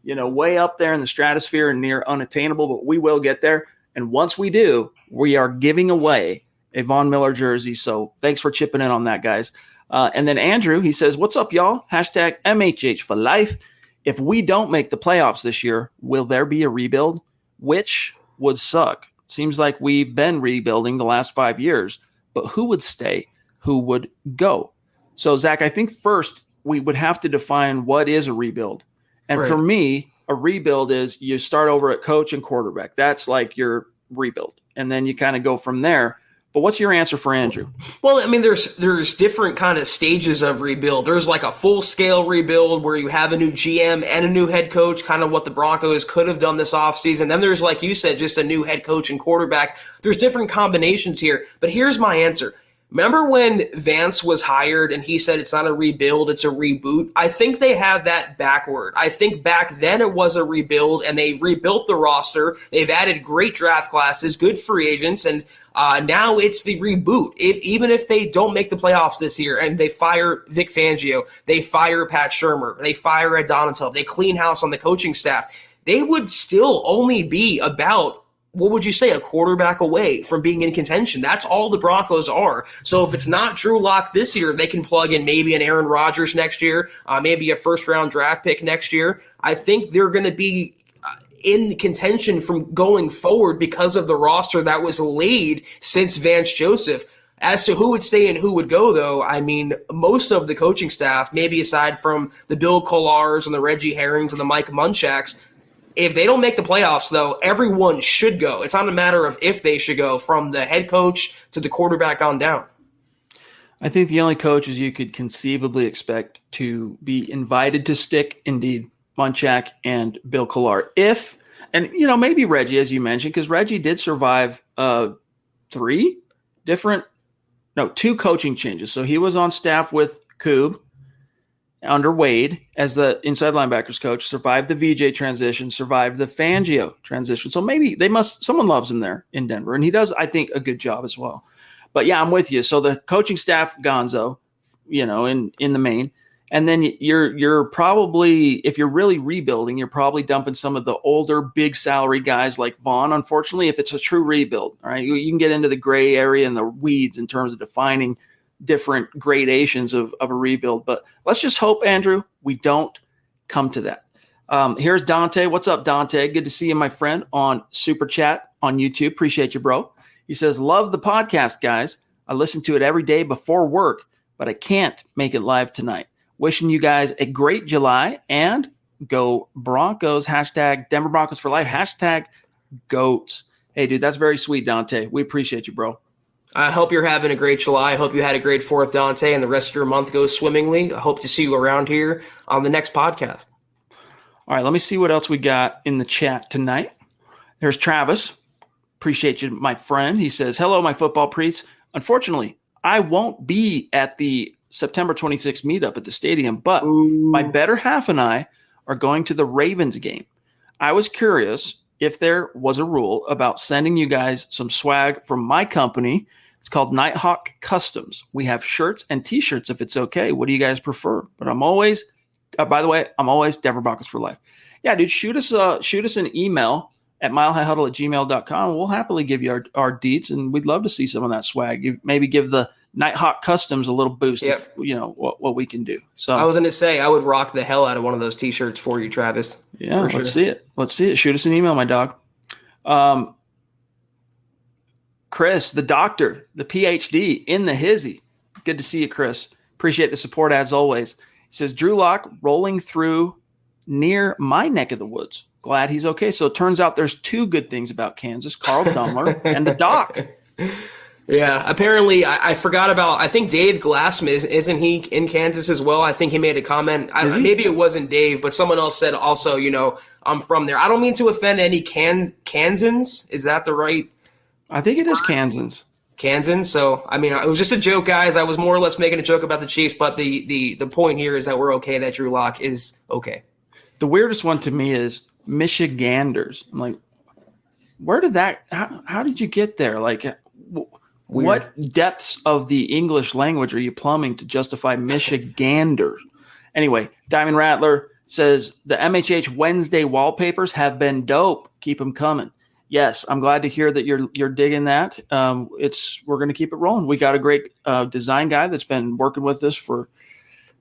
way up there in the stratosphere and near unattainable, but we will get there. And once we do, we are giving away a Von Miller jersey. So thanks for chipping in on that, guys. And then Andrew, he says, what's up, y'all? Hashtag MHH for life. If we don't make the playoffs this year, will there be a rebuild? Which would suck. Seems like we've been rebuilding the last 5 years, but who would stay? Who would go? So, Zach, I think first we would have to define what is a rebuild. And for me, a rebuild is you start over at coach and quarterback. That's like your rebuild. And then you kind of go from there. But what's your answer for Andrew? Well, I mean, there's different kind of stages of rebuild. There's like a full-scale rebuild where you have a new GM and a new head coach, kind of what the Broncos could have done this offseason. Then there's, like you said, just a new head coach and quarterback. There's different combinations here. But here's my answer. Remember when Vance was hired and he said it's not a rebuild, it's a reboot? I think they have that backward. I think back then it was a rebuild, and they've rebuilt the roster. They've added great draft classes, good free agents, and now it's the reboot. Even if they don't make the playoffs this year and they fire Vic Fangio, they fire Pat Shurmur, they fire Ed Donatell, they clean house on the coaching staff, they would still only be about, what would you say, a quarterback away from being in contention. That's all the Broncos are. So if it's not Drew Lock this year, they can plug in maybe an Aaron Rodgers next year, maybe a first-round draft pick next year. I think they're going to be in contention from going forward because of the roster that was laid since Vance Joseph. As to who would stay and who would go, though, I mean, most of the coaching staff, maybe aside from the Bill Kollars and the Reggie Herrings and the Mike Munchaks, if they don't make the playoffs, though, everyone should go. It's not a matter of if they should go, from the head coach to the quarterback on down. I think the only coaches you could conceivably expect to be invited to stick, indeed, Munchak and Bill Kollar. Maybe Reggie, as you mentioned, because Reggie did survive 2 coaching changes. So he was on staff with Koob under Wade as the inside linebackers coach, survived the VJ transition, survived the Fangio transition. So maybe someone loves him there in Denver. And he does, I think, a good job as well. But yeah, I'm with you. So the coaching staff, gonzo, in the main. And then you're probably, if you're really rebuilding, you're probably dumping some of the older big salary guys like Vaughn, unfortunately, if it's a true rebuild. All right. You can get into the gray area and the weeds in terms of defining different gradations of a rebuild. But let's just hope, Andrew, we don't come to that. Here's Dante. What's up, Dante? Good to see you, my friend, on Super Chat on YouTube. Appreciate you, bro. He says, love the podcast, guys. I listen to it every day before work, but I can't make it live tonight. Wishing you guys a great July and go Broncos. Hashtag Denver Broncos for life. Hashtag GOATs. Hey, dude, that's very sweet, Dante. We appreciate you, bro. I hope you're having a great July. I hope you had a great 4th, Dante, and the rest of your month goes swimmingly. I hope to see you around here on the next podcast. All right, let me see what else we got in the chat tonight. There's Travis. Appreciate you, my friend. He says, hello, my football priests. Unfortunately, I won't be at the September 26th meetup at the stadium, but my better half and I are going to the Ravens game. I was curious if there was a rule about sending you guys some swag from my company. It's called Nighthawk Customs. We have shirts and T-shirts if it's okay. What do you guys prefer? But I'm always, by the way, I'm always Denver Broncos for life. Yeah, dude, shoot us an email at milehighhuddle@gmail.com. We'll happily give you our deets, and we'd love to see some of that swag. Maybe give the Nighthawk Customs a little boost, if, what we can do. So I was going to say, I would rock the hell out of one of those T-shirts for you, Travis. Yeah, let's see it. Shoot us an email, my dog. Chris, the doctor, the PhD in the hizzy. Good to see you, Chris. Appreciate the support as always. He says, Drew Lock rolling through near my neck of the woods. Glad he's okay. So it turns out there's 2 good things about Kansas, Carl Dumler and the doc. Yeah, apparently I forgot about, I think Dave Glassman, isn't he in Kansas as well? I think he made a comment. Maybe it wasn't Dave, but someone else said also, I'm from there. I don't mean to offend any Kansans. Is that the right? I think it is Kansans. Kansans. So, I mean, it was just a joke, guys. I was more or less making a joke about the Chiefs, but the point here is that we're okay, that Drew Lock is okay. The weirdest one to me is Michiganders. I'm like, where did that, how did you get there? Like, Weird. What depths of the English language are you plumbing to justify Michiganders? Anyway, Diamond Rattler says the MHH Wednesday wallpapers have been dope. Keep them coming. Yes, I'm glad to hear that you're digging that. We're going to keep it rolling. We got a great design guy that's been working with us for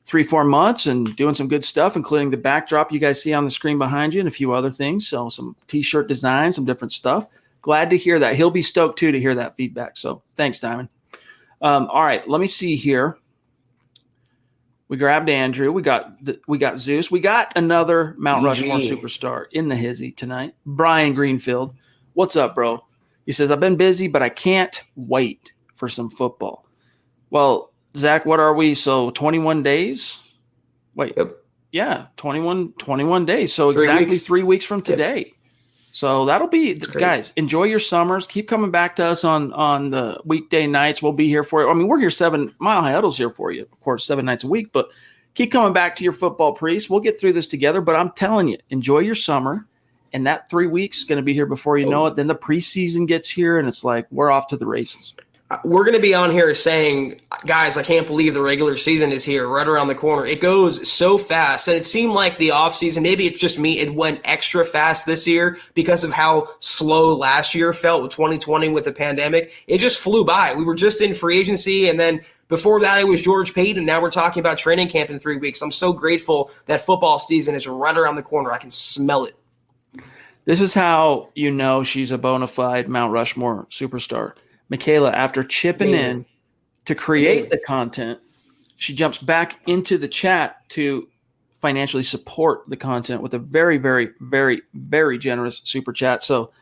3-4 months and doing some good stuff, including the backdrop you guys see on the screen behind you and a few other things. So some T-shirt designs, some different stuff. Glad to hear that. He'll be stoked too to hear that feedback. So thanks, Diamond. All right, let me see here. We grabbed Andrew. We got Zeus. We got another Mount Rushmore superstar in the hizzy tonight. Brian Greenfield. What's up, bro? He says, I've been busy, but I can't wait for some football. Well, Zach, what are we? So 21 days? Wait. Yep. Yeah, 21 days. So exactly 3 weeks from today. Yep. So that'll be, guys, enjoy your summers. Keep coming back to us on the weekday nights. We'll be here for you. I mean, we're here 7 Mile High Huddle's here for you, of course, 7 nights a week, but keep coming back to your football priests. We'll get through this together, but I'm telling you, enjoy your summer. And that 3 weeks is going to be here before you know it. Then the preseason gets here, and it's like we're off to the races. We're going to be on here saying, guys, I can't believe the regular season is here, right around the corner. It goes so fast, and it seemed like the offseason, maybe it's just me, it went extra fast this year because of how slow last year felt with 2020 with the pandemic. It just flew by. We were just in free agency, and then before that it was George Payton. Now we're talking about training camp in 3 weeks. I'm so grateful that football season is right around the corner. I can smell it. This is how you know she's a bona fide Mount Rushmore superstar. Michela, after chipping in to create the content, she jumps back into the chat to financially support the content with a very, very, very, very generous super chat. So,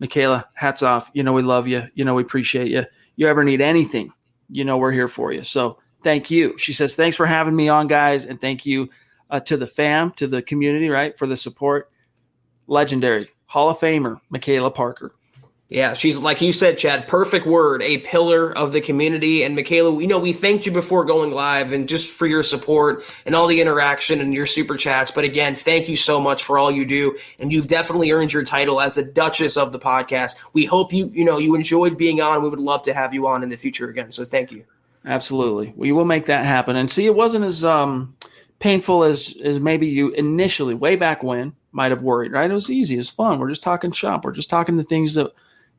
Michela, hats off. You know we love you. You know we appreciate you. You ever need anything, you know we're here for you. So thank you. She says, thanks for having me on, guys, and thank you to the fam, to the community, right, for the support. Legendary Hall of Famer, Michela Parker. Yeah, she's, like you said, Chad, perfect word, a pillar of the community. And Michela, we thanked you before going live and just for your support and all the interaction and your super chats. But again, thank you so much for all you do. And you've definitely earned your title as the Duchess of the podcast. We hope you enjoyed being on. We would love to have you on in the future again. So thank you. Absolutely. We will make that happen. And see, it wasn't as painful as maybe you initially, way back when, might have worried, right? It was easy. It was fun. We're just talking shop. We're just talking the things that,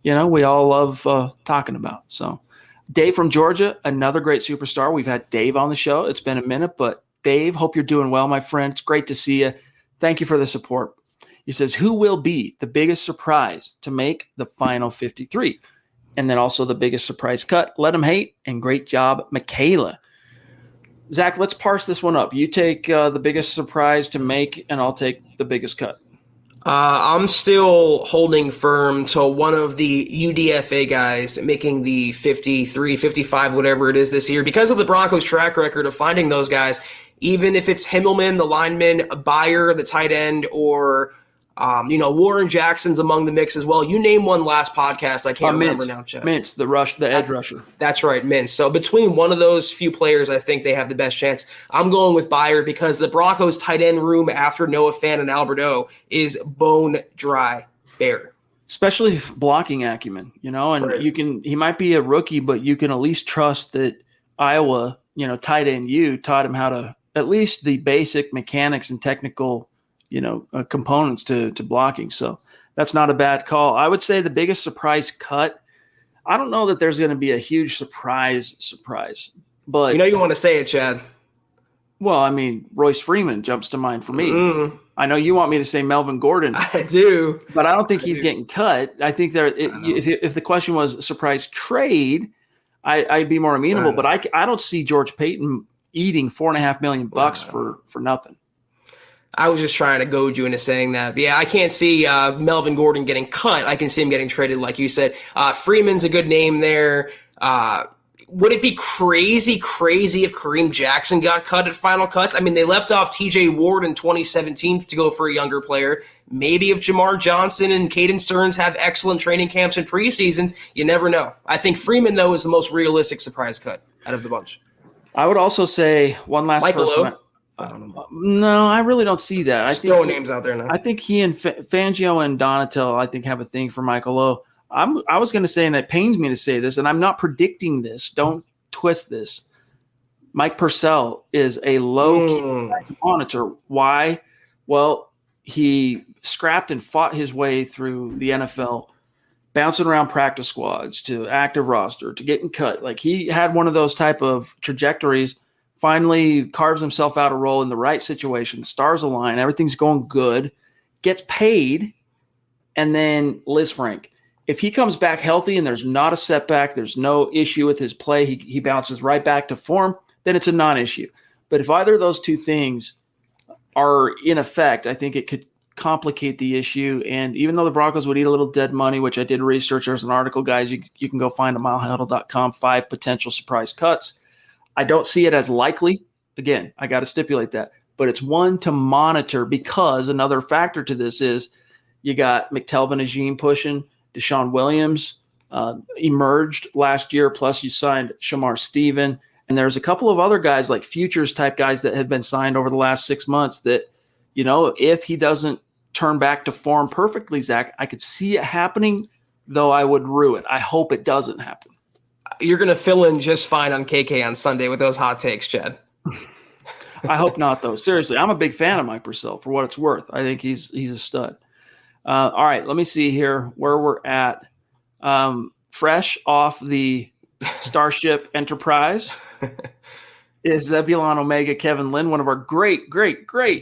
we all love talking about. So Dave from Georgia, another great superstar. We've had Dave on the show. It's been a minute, but Dave, hope you're doing well, my friend. It's great to see you. Thank you for the support. He says, who will be the biggest surprise to make the final 53? And then also the biggest surprise cut. Let them hate, and great job, Michela. Zach, let's parse this one up. You take the biggest surprise to make, and I'll take the biggest cut. I'm still holding firm to one of the UDFA guys making the 53, 55, whatever it is this year. Because of the Broncos' track record of finding those guys, even if it's Himmelman, the lineman, Byer, the tight end, or Warren Jackson's among the mix as well. You name one last podcast. I can't remember now, Chad. Mintz, the edge rusher. That's right, Mintz. So between one of those few players, I think they have the best chance. I'm going with Byer because the Broncos tight end room after Noah Fant and Albert O is bone dry bare. Especially blocking acumen, and right. He might be a rookie, but you can at least trust that Iowa, tight end taught him how to, at least the basic mechanics and technical components to blocking. So that's not a bad call. I would say the biggest surprise cut. I don't know that there's going to be a huge surprise, but you want to say it, Chad. Well, I mean, Royce Freeman jumps to mind for me. I know you want me to say Melvin Gordon. I do, but I don't think he's getting cut. I think if the question was surprise trade, I'd be more amenable. But I don't see George Payton eating $4.5 million for nothing. I was just trying to goad you into saying that. But yeah, I can't see Melvin Gordon getting cut. I can see him getting traded, like you said. Freeman's a good name there. Would it be crazy if Kareem Jackson got cut at Final Cuts? I mean, they left off TJ Ward in 2017 to go for a younger player. Maybe if Jamar Johnson and Caden Stearns have excellent training camps and preseasons, you never know. I think Freeman, though, is the most realistic surprise cut out of the bunch. I would also say one last Michael person. No, I really don't see that. Just throwing names out there now. I think he and Fangio and Donatel, I think, have a thing for Michael O. I was going to say, and it pains me to say this, and I'm not predicting this. Don't twist this. Mike Purcell is a low-key monitor. Why? Well, he scrapped and fought his way through the NFL, bouncing around practice squads to active roster to getting cut. Like, he had one of those type of trajectories. Finally carves himself out a role in the right situation. Stars align. Everything's going good. Gets paid. And then Liz Frank. If he comes back healthy and there's not a setback, there's no issue with his play, he bounces right back to form, then it's a non-issue. But if either of those two things are in effect, I think it could complicate the issue. And even though the Broncos would eat a little dead money, which I did research, there's an article, guys, you can go find at milehuddle.com, 5 potential surprise cuts. I don't see it as likely. Again, I got to stipulate that. But it's one to monitor because another factor to this is you got McTelvin Agim pushing, Deshaun Williams emerged last year, plus you signed Shamar Stephen. And there's a couple of other guys like futures type guys that have been signed over the last 6 months that, if he doesn't turn back to form perfectly, Zach, I could see it happening, though I would rue it. I hope it doesn't happen. You're going to fill in just fine on KK on Sunday with those hot takes, Chad. I hope not, though. Seriously, I'm a big fan of Mike Purcell for what it's worth. I think he's a stud. All right, let me see here where we're at. Fresh off the Starship Enterprise is Zebulon Omega Kevin Lynn, one of our great Facebook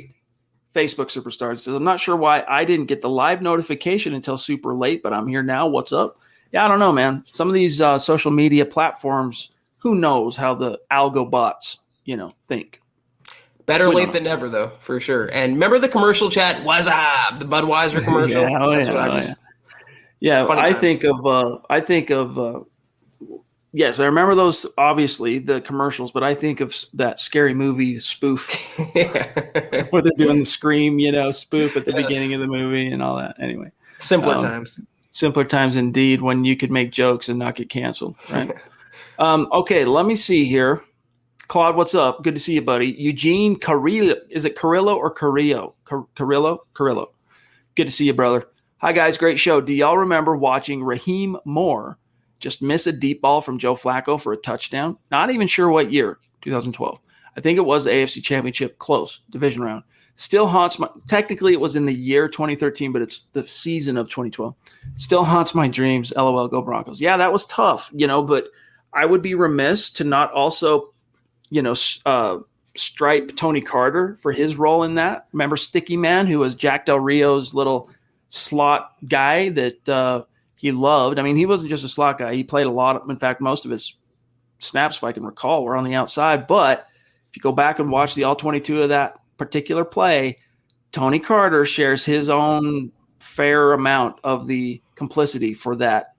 superstars. Says, I'm not sure why I didn't get the live notification until super late, but I'm here now. What's up? Yeah, I don't know, man. Some of these social media platforms, who knows how the algo bots, think. Better late than never, though, for sure. And remember the commercial, chat? What's up? The Budweiser commercial. Yes, I remember those. Obviously, the commercials, but I think of that Scary Movie spoof, where they're doing the Scream, spoof at the beginning of the movie and all that. Anyway, simpler times indeed, when you could make jokes and not get canceled, right? Okay, let me see here. Claude, what's up? Good to see you, buddy. Eugene Carrillo. Is it Carrillo or Carrillo? Carrillo. Good to see you, brother. Hi, guys. Great show. Do y'all remember watching Raheem Moore just miss a deep ball from Joe Flacco for a touchdown? Not even sure what year, 2012. I think it was the AFC Championship, close, division round. Still haunts my – technically it was in the year 2013, but it's the season of 2012. Still haunts my dreams. LOL, go Broncos. Yeah, that was tough, but I would be remiss to not also – stripe Tony Carter for his role in that. Remember Sticky Man, who was Jack Del Rio's little slot guy that he loved. I mean, he wasn't just a slot guy. He played a lot of, in fact, most of his snaps, if I can recall, were on the outside. But if you go back and watch the all 22 of that particular play, Tony Carter shares his own fair amount of the complicity for that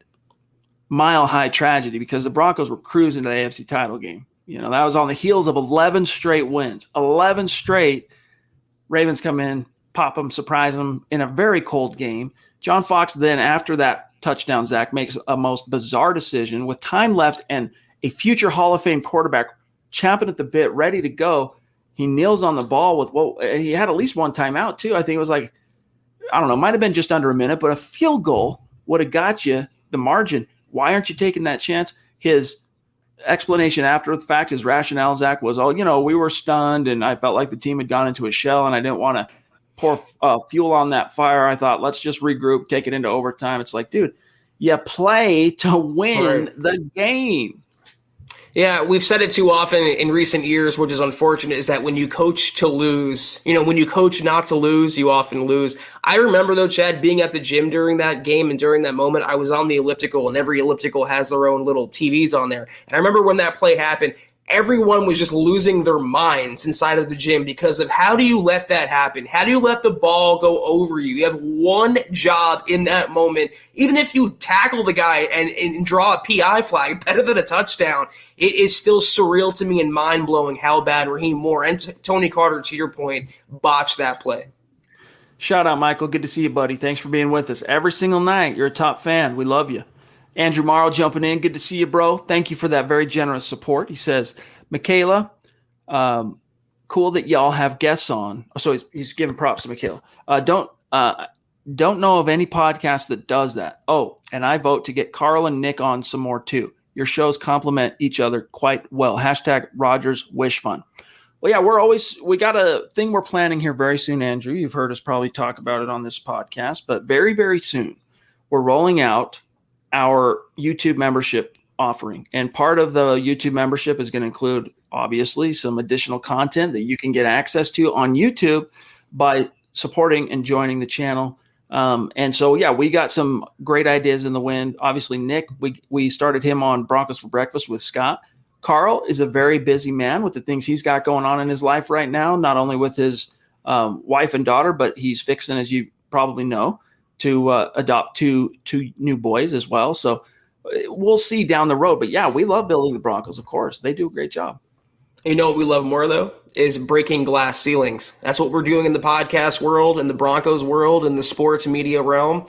mile-high tragedy, because the Broncos were cruising to the AFC title game. You know, that was on the heels of 11 straight wins. 11 straight. Ravens come in, pop them, surprise them in a very cold game. John Fox then, after that touchdown, Zach, makes a most bizarre decision with time left and a future Hall of Fame quarterback champing at the bit, ready to go. He kneels on the ball with he had at least one timeout too. I think it was like, I don't know, might have been just under a minute, but a field goal would have got you the margin. Why aren't you taking that chance? His explanation after the fact, his rationale, Zach, was, we were stunned and I felt like the team had gone into a shell and I didn't want to pour fuel on that fire. I thought, let's just regroup, take it into overtime. It's like, dude, you play to win the game. Yeah, we've said it too often in recent years, which is unfortunate, is that when you coach to lose, when you coach not to lose, you often lose. I remember, though, Chad, being at the gym during that game and during that moment, I was on the elliptical, and every elliptical has their own little TVs on there. And I remember when that play happened, everyone was just losing their minds inside of the gym because of how do you let that happen? How do you let the ball go over you? You have one job in that moment. Even if you tackle the guy and draw a PI flag better than a touchdown, it is still surreal to me and mind-blowing how bad Raheem Moore and Tony Carter, to your point, botched that play. Shout out, Michael. Good to see you, buddy. Thanks for being with us every single night. You're a top fan. We love you. Andrew Morrow jumping in. Good to see you, bro. Thank you for that very generous support. He says, Michela, cool that y'all have guests on. So he's giving props to Michela. Don't know of any podcast that does that. Oh, and I vote to get Carl and Nick on some more too. Your shows complement each other quite well. # Rogers Wish Fun. Well, yeah, we got a thing we're planning here very soon, Andrew. You've heard us probably talk about it on this podcast, but very, very soon we're rolling out our YouTube membership offering. And part of the YouTube membership is going to include, obviously, some additional content that you can get access to on YouTube by supporting and joining the channel. And so, yeah, we got some great ideas in the wind. Obviously, Nick, we started him on Broncos for Breakfast with Scott. Carl is a very busy man with the things he's got going on in his life right now, not only with his wife and daughter, but he's fixing, as you probably know, to adopt two new boys as well. So we'll see down the road. But, yeah, we love building the Broncos, of course. They do a great job. You know what we love more, though, is breaking glass ceilings. That's what we're doing in the podcast world, in the Broncos world, in the sports media realm.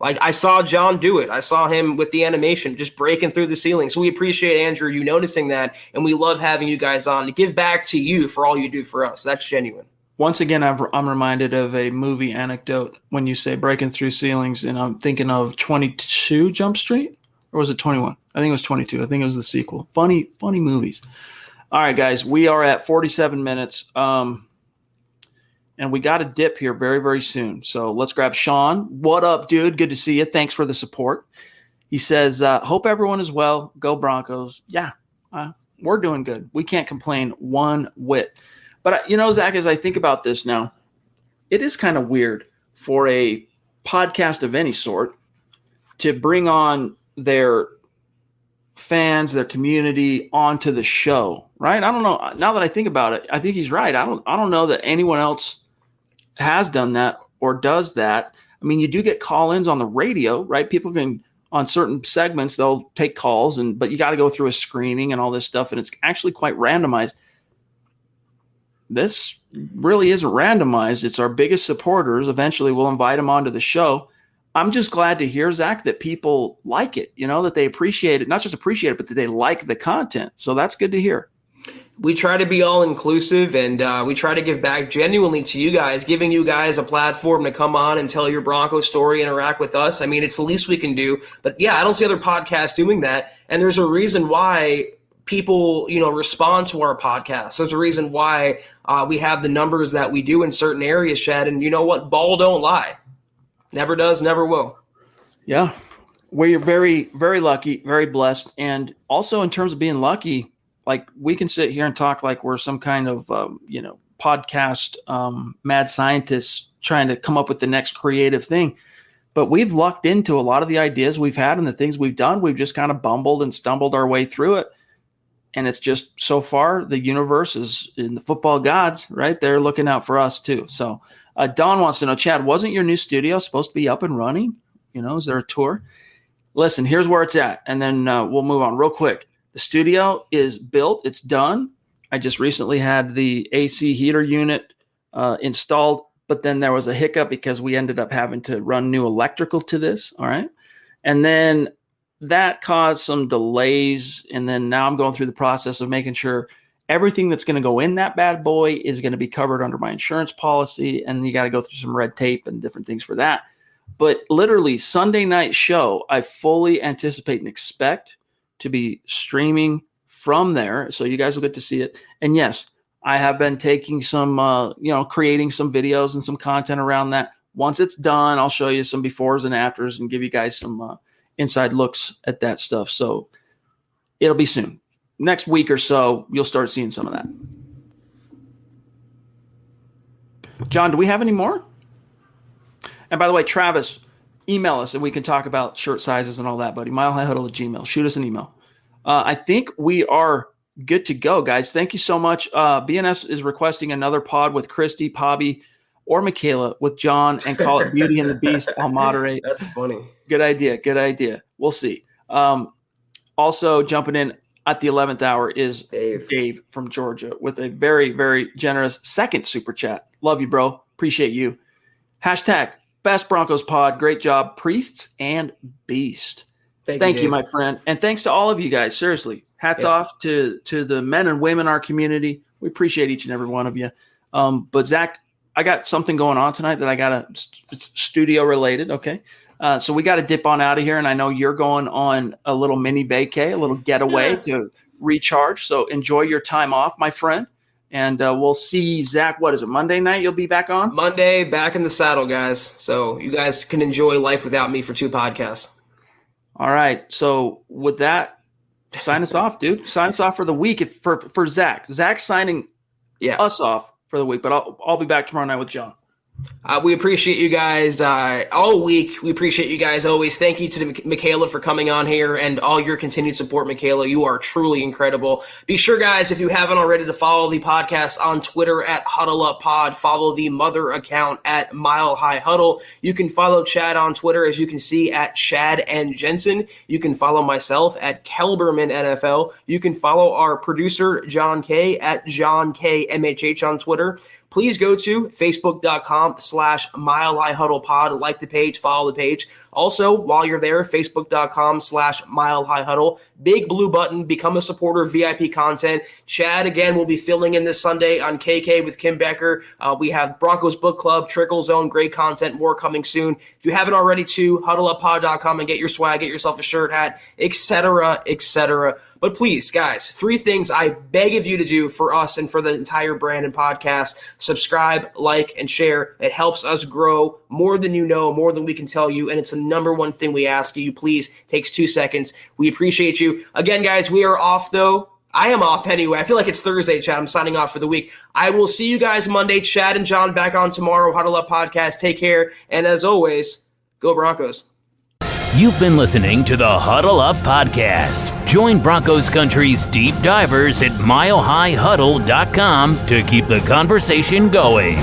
Like, I saw John do it. I saw him with the animation, just breaking through the ceiling. So we appreciate, Andrew, you noticing that, and we love having you guys on to give back to you for all you do for us. That's genuine. Once again, I'm reminded of a movie anecdote when you say breaking through ceilings, and I'm thinking of 22 Jump Street, or was it 21? I think it was 22. I think it was the sequel. Funny movies. All right, guys, we are at 47 minutes, and we got a dip here very, very soon. So let's grab Sean. What up, dude? Good to see you. Thanks for the support. He says, hope everyone is well. Go Broncos. Yeah, we're doing good. We can't complain one whit. But, Zach, as I think about this now, it is kind of weird for a podcast of any sort to bring on their fans, their community onto the show, right? I don't know. Now that I think about it, I think he's right. I don't know that anyone else has done that or does that. I mean, you do get call-ins on the radio, right? People can, on certain segments, they'll take calls, but you got to go through a screening and all this stuff, and it's actually quite randomized. This really isn't randomized. It's our biggest supporters. Eventually, we'll invite them onto the show. I'm just glad to hear, Zach, that people like it, that they appreciate it, not just appreciate it, but that they like the content. So that's good to hear. We try to be all inclusive, and we try to give back genuinely to you guys, giving you guys a platform to come on and tell your Broncos story, interact with us. I mean, it's the least we can do. But yeah, I don't see other podcasts doing that. And there's a reason why people, respond to our podcast. There's a reason why we have the numbers that we do in certain areas, Chad. And you know what? Ball don't lie. Never does, never will. Yeah. We're very, very lucky, very blessed. And also in terms of being lucky, like we can sit here and talk like we're some kind of, podcast mad scientists trying to come up with the next creative thing. But we've lucked into a lot of the ideas we've had and the things we've done. We've just kind of bumbled and stumbled our way through it. And it's just so far the universe is in the football gods, right? They're looking out for us too. So Don wants to know, Chad, wasn't your new studio supposed to be up and running? Is there a tour? Listen, here's where it's at. And then we'll move on real quick. The studio is built. It's done. I just recently had the AC heater unit installed, but then there was a hiccup because we ended up having to run new electrical to this. All right. And then that caused some delays. And then now I'm going through the process of making sure everything that's going to go in that bad boy is going to be covered under my insurance policy. And you got to go through some red tape and different things for that. But literally Sunday night show, I fully anticipate and expect to be streaming from there. So you guys will get to see it. And yes, I have been taking some, creating some videos and some content around that. Once it's done, I'll show you some befores and afters and give you guys some inside looks at that stuff. So it'll be soon. Next week or so, you'll start seeing some of that. John, do we have any more? And by the way, Travis, email us and we can talk about shirt sizes and all that, buddy. milehighhuddle@gmail. Shoot us an email. I think we are good to go, guys. Thank you so much. BNS is requesting another pod with Christy, Pobby, or Michela with John and call it Beauty and the Beast. I'll moderate. That's funny. Good idea. We'll see. Also jumping in at the 11th hour is Dave from Georgia with a very, very generous second super chat. Love you, bro. Appreciate you. Hashtag Best Broncos pod. Great job, Priests and Beast. Thank you, my friend. And thanks to all of you guys. Seriously, hats off to the men and women in our community. We appreciate each and every one of you. But Zach, I got something going on tonight that it's studio related. Okay. So we got to dip on out of here. And I know you're going on a little mini vacay, a little getaway to recharge. So enjoy your time off, my friend. And we'll see Zach. What is it? Monday night? You'll be back on? Monday, back in the saddle, guys. So you guys can enjoy life without me for 2 podcasts. All right. So with that, sign us off, dude. Sign us off for the week for Zach. Zach's signing us off for the week, but I'll be back tomorrow night with John. We appreciate you guys all week. We appreciate you guys always. Thank you to Michela for coming on here and all your continued support, Michela. You are truly incredible. Be sure, guys, if you haven't already, to follow the podcast on Twitter at HuddleUpPod. Follow the mother account at Mile High Huddle. You can follow Chad on Twitter, as you can see, at Chad and Jensen. You can follow myself at Kelberman NFL. You can follow our producer, John K, at John K MHH on Twitter. Please go to facebook.com/Mile High Huddle Pod. Like the page, follow the page. Also, while you're there, facebook.com/Mile High Huddle. Big blue button, become a supporter, VIP content. Chad, again, will be filling in this Sunday on KK with Kim Becker. We have Broncos Book Club, Trickle Zone, great content, more coming soon. If you haven't already, to huddleuppod.com and get your swag, get yourself a shirt, hat, etc., etc. But please, guys, 3 things I beg of you to do for us and for the entire brand and podcast. Subscribe, like, and share. It helps us grow more than you know, more than we can tell you, and it's the number one thing we ask you. Please, takes 2 seconds. We appreciate you. Again, guys, we are off, though. I am off anyway. I feel like it's Thursday, Chad. I'm signing off for the week. I will see you guys Monday. Chad and John back on tomorrow. Huddle Up Podcast. Take care. And as always, go Broncos. You've been listening to the Huddle Up Podcast. Join Broncos Country's deep divers at milehighhuddle.com to keep the conversation going.